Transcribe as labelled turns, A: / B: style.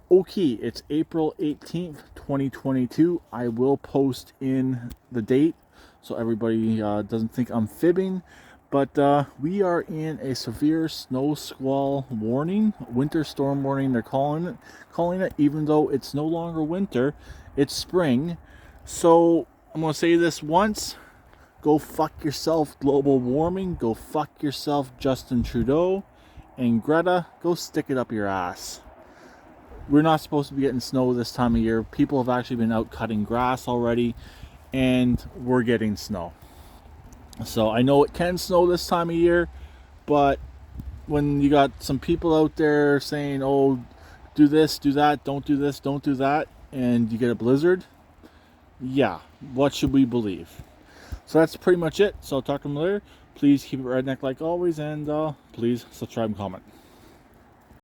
A: Okay, it's April 18th, 2022. I will post in the date so everybody doesn't think I'm fibbing. But we are in a severe snow squall warning, winter storm warning. They're calling it, even though it's no longer winter, it's spring. So I'm gonna say this once: go fuck yourself, global warming. Go fuck yourself, Justin Trudeau, and Greta. Go stick it up your ass. We're not supposed to be getting snow this time of year. People have actually been out cutting grass already, and we're getting snow. So I know it can snow this time of year, but when you got some people out there saying, oh, do this, do that, don't do this, don't do that, and you get a blizzard, yeah, what should we believe? So that's pretty much it. So I'll talk to them later. Please keep it redneck like always, and please subscribe and comment.